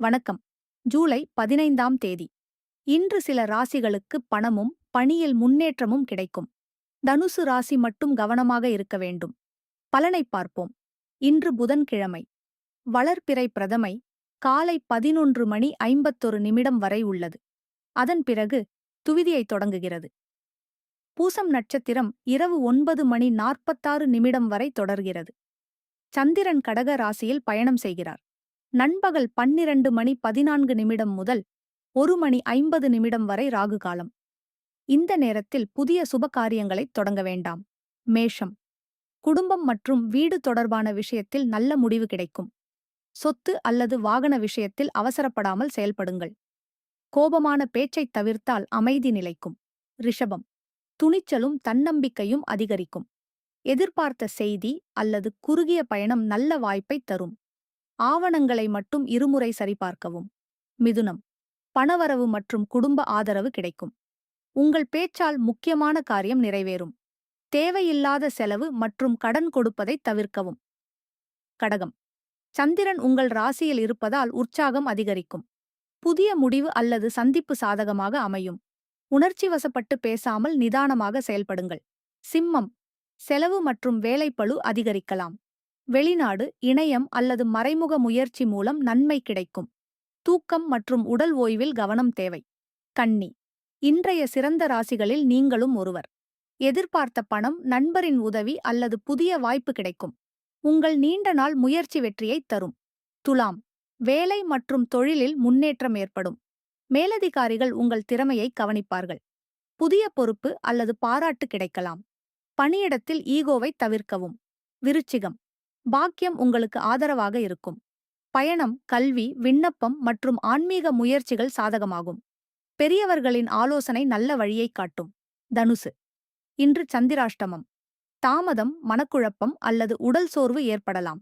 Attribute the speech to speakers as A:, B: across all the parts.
A: வணக்கம். ஜூலை 15ஆம் தேதி. இன்று சில ராசிகளுக்கு பணமும் பணியில் முன்னேற்றமும் கிடைக்கும். தனுசு ராசி மட்டும் கவனமாக இருக்க வேண்டும். பலனைப் பார்ப்போம். இன்று புதன்கிழமை. வளர்பிறை பிரதமை காலை 11:51 வரை உள்ளது. அதன் பிறகு துவிதியை தொடங்குகிறது. பூசம் நட்சத்திரம் இரவு 9:46 வரை தொடர்கிறது. சந்திரன் கடக ராசியில் பயணம் செய்கிறார். நண்பகல் 12:14 முதல் 1:50 வரை ராகு காலம். இந்த நேரத்தில் புதிய சுபகாரியங்களைத் தொடங்க வேண்டாம். மேஷம். குடும்பம் மற்றும் வீடு தொடர்பான விஷயத்தில் நல்ல முடிவு கிடைக்கும். சொத்து அல்லது வாகன விஷயத்தில் அவசரப்படாமல் செயல்படுங்கள். கோபமான பேச்சைத் தவிர்த்தால் அமைதி நிலைக்கும். ரிஷபம். துணிச்சலும் தன்னம்பிக்கையும் அதிகரிக்கும். எதிர்பார்த்த செய்தி அல்லது குறுகிய பயணம் நல்ல வாய்ப்பைத் தரும். ஆவணங்களை மட்டும் இருமுறை சரிபார்க்கவும். மிதுனம். பணவரவு மற்றும் குடும்ப ஆதரவு கிடைக்கும். உங்கள் பேச்சால் முக்கியமான காரியம் நிறைவேறும். தேவையில்லாத செலவு மற்றும் கடன் கொடுப்பதைத் தவிர்க்கவும். கடகம். சந்திரன் உங்கள் ராசியில் இருப்பதால் உற்சாகம் அதிகரிக்கும். புதிய முடிவு அல்லது சந்திப்பு சாதகமாக அமையும். உணர்ச்சிவசப்பட்டு பேசாமல் நிதானமாக செயல்படுங்கள். சிம்மம். செலவு மற்றும் வேலைப்பளு அதிகரிக்கலாம். வெளிநாடு, இணையம் அல்லது மறைமுக முயற்சி மூலம் நன்மை கிடைக்கும். தூக்கம் மற்றும் உடல் ஓய்வில் கவனம் தேவை. கன்னி. இன்றைய சிறந்த ராசிகளில் நீங்களும் ஒருவர். எதிர்பார்த்த பணம், நண்பரின் உதவி அல்லது புதிய வாய்ப்பு கிடைக்கும். உங்கள் நீண்ட நாள் முயற்சி வெற்றியைத் தரும். துலாம். வேலை மற்றும் தொழிலில் முன்னேற்றம் ஏற்படும். மேலதிகாரிகள் உங்கள் திறமையை கவனிப்பார்கள். புதிய பொறுப்பு அல்லது பாராட்டு கிடைக்கலாம். பணியிடத்தில் ஈகோவை தவிர்க்கவும். விருச்சிகம். பாக்கியம் உங்களுக்கு ஆதரவாக இருக்கும். பயணம், கல்வி, விண்ணப்பம் மற்றும் ஆன்மீக முயற்சிகள் சாதகமாகும். பெரியவர்களின் ஆலோசனை நல்ல வழியைக் காட்டும். தனுசு. இன்று சந்திராஷ்டமம். தாமதம், மனக்குழப்பம் அல்லது உடல் சோர்வு ஏற்படலாம்.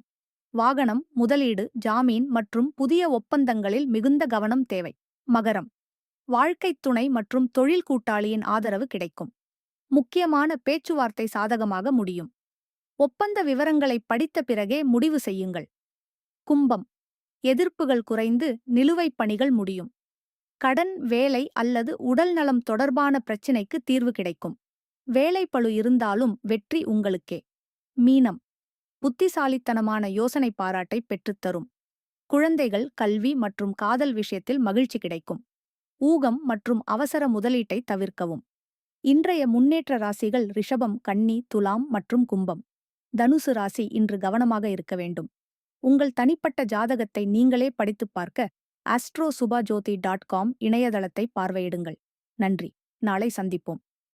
A: வாகனம், முதலீடு, ஜாமீன் மற்றும் புதிய ஒப்பந்தங்களில் மிகுந்த கவனம் தேவை. மகரம். வாழ்க்கைத் துணை மற்றும் தொழில் கூட்டாளியின் ஆதரவு கிடைக்கும். முக்கியமான பேச்சுவார்த்தை சாதகமாக முடியும். ஒப்பந்த விவரங்களை படித்த பிறகே முடிவு செய்யுங்கள். கும்பம். எதிர்ப்புகள் குறைந்து நிலுவைப் பணிகள் முடியும். கடன், வேலை அல்லது உடல்நலம் தொடர்பான பிரச்சினைக்கு தீர்வு கிடைக்கும். வேலைப்பளு இருந்தாலும் வெற்றி உங்களுக்கே. மீனம். புத்திசாலித்தனமான யோசனை பாராட்டை பெற்றுத்தரும். குழந்தைகள், கல்வி மற்றும் காதல் விஷயத்தில் மகிழ்ச்சி கிடைக்கும். ஊகம் மற்றும் அவசர முதலீட்டை தவிர்க்கவும். இன்றைய முன்னேற்ற ராசிகள் ரிஷபம், கன்னி, துலாம் மற்றும் கும்பம். தனுசு ராசி இன்று கவனமாக இருக்க வேண்டும். உங்கள் தனிப்பட்ட ஜாதகத்தை நீங்களே படித்துப் பார்க்க astrosubajyoti.com இணையதளத்தை பார்வையிடுங்கள். நன்றி. நாளை சந்திப்போம்.